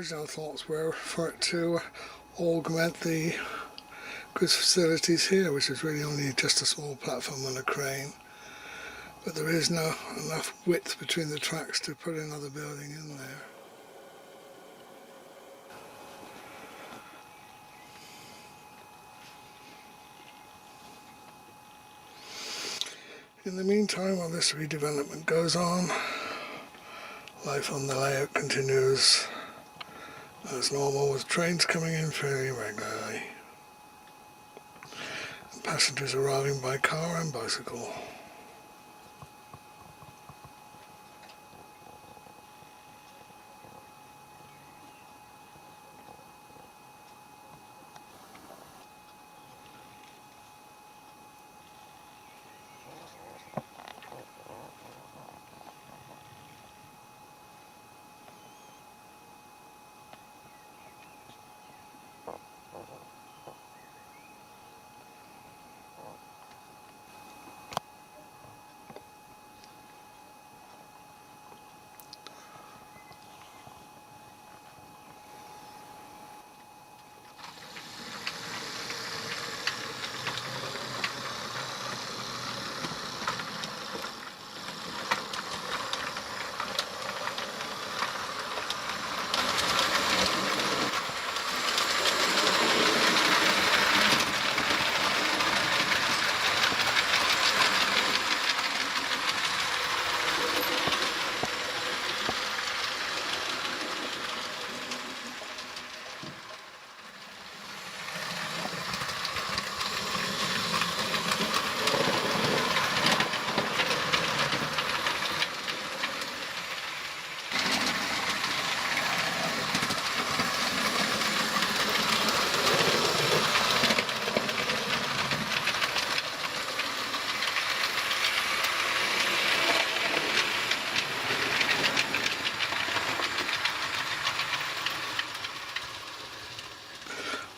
original thoughts were for it to augment the goods facilities here, which is really only just a small platform and a crane. But there is no enough width between the tracks to put another building in there. In the meantime, while this redevelopment goes on, life on the layout continues as normal, with trains coming in fairly regularly and passengers arriving by car and bicycle.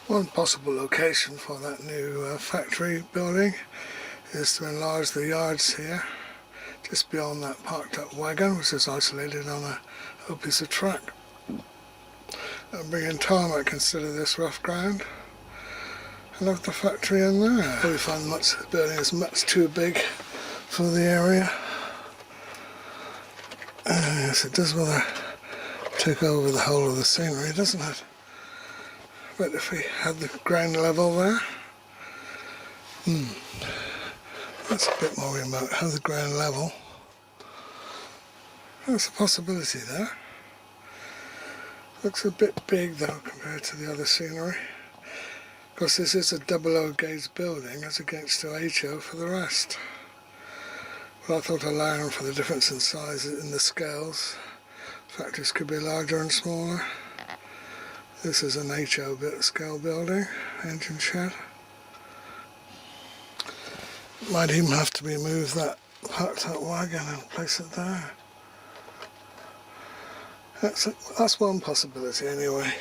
One possible location for that new factory building is to enlarge the yards here, just beyond that parked up wagon, which is isolated on a piece of track, and bring in tarmac instead of this rough ground, and have the factory in there. We find the building is much too big for the area. Yes, it does rather take over the whole of the scenery, doesn't it? But if we had the ground level there, that's a bit more remote. Have the ground level. That's a possibility there. Looks a bit big though compared to the other scenery. Of course, this is a double O gauge building as against a HO for the rest. But I thought allowing for the difference in size in the scales, factories could be larger and smaller. This is an HO scale building, engine shed. Might even have to be moved that parked up wagon and place it there. That's one possibility anyway.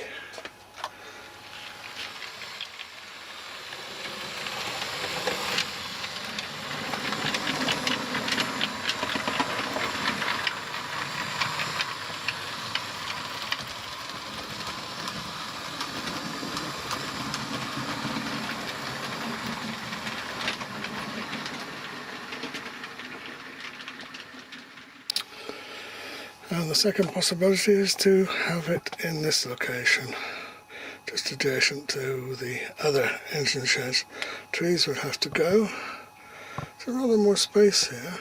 And the second possibility is to have it in this location, just adjacent to the other engine sheds. Trees would have to go. There's rather more space here.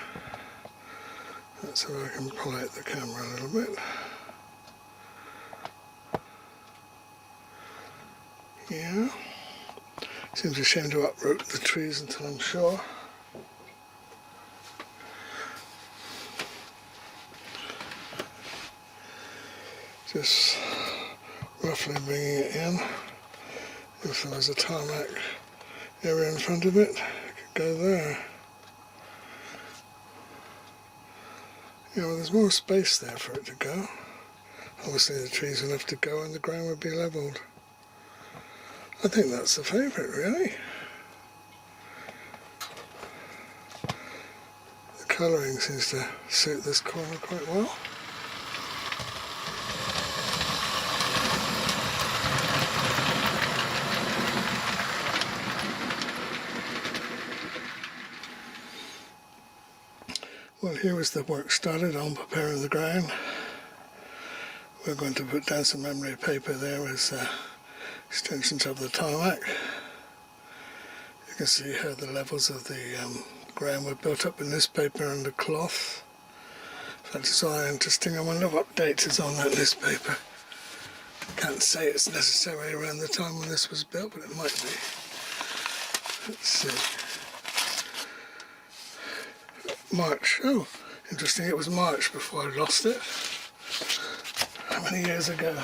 That's where I can pull out the camera a little bit. Yeah. Seems a shame to uproot the trees until I'm sure. Just roughly bringing it in. If there was a tarmac area in front of it, it could go there. Yeah, well, there's more space there for it to go. Obviously the trees will have to go and the ground would be levelled. I think that's the favourite, really. The colouring seems to suit this corner quite well. Well, here was the work started on preparing the ground. We're going to put down some memory paper there as extensions of the tarmac. You can see how the levels of the ground were built up in this paper and the cloth. In fact, it's all interesting. I wonder what date is on that list paper. Can't say it's necessarily around the time when this was built, but it might be. Let's see. March. Oh, interesting. It was March before I lost it. How many years ago?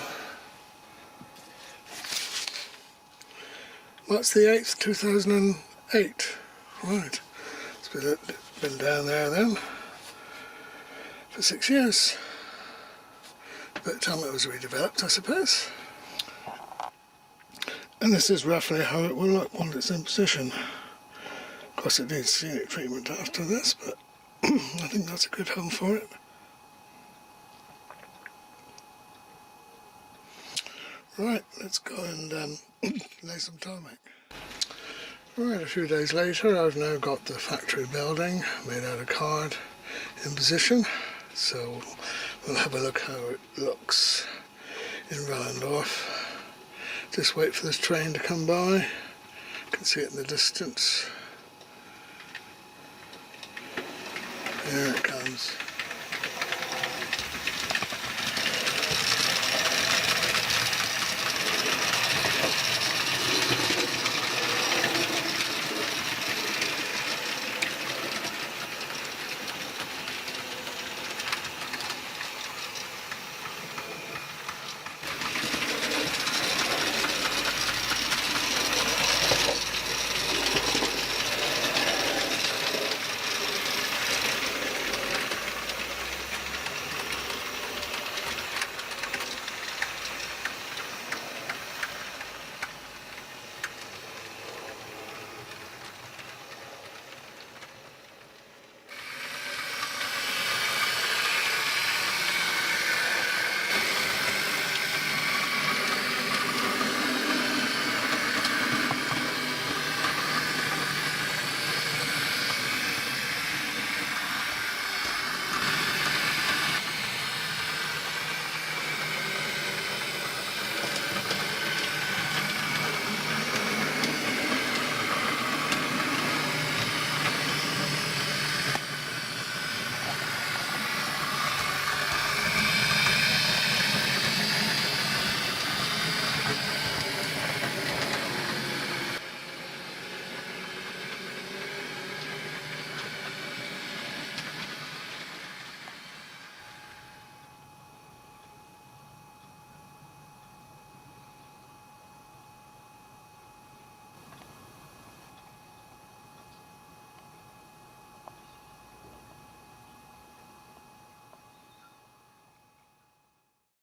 March the 8th, 2008. Right. It's been down there then for 6 years. By the time it was redeveloped, I suppose. And this is roughly how it will look once it's in position. Of course, it needs scenic treatment after this, but I think that's a good home for it. Right, let's go and lay some tarmac. Right, a few days later, I've now got the factory building made out of card in position. So we'll have a look how it looks in Rallendorf. Just wait for this train to come by. You can see it in the distance. There it comes.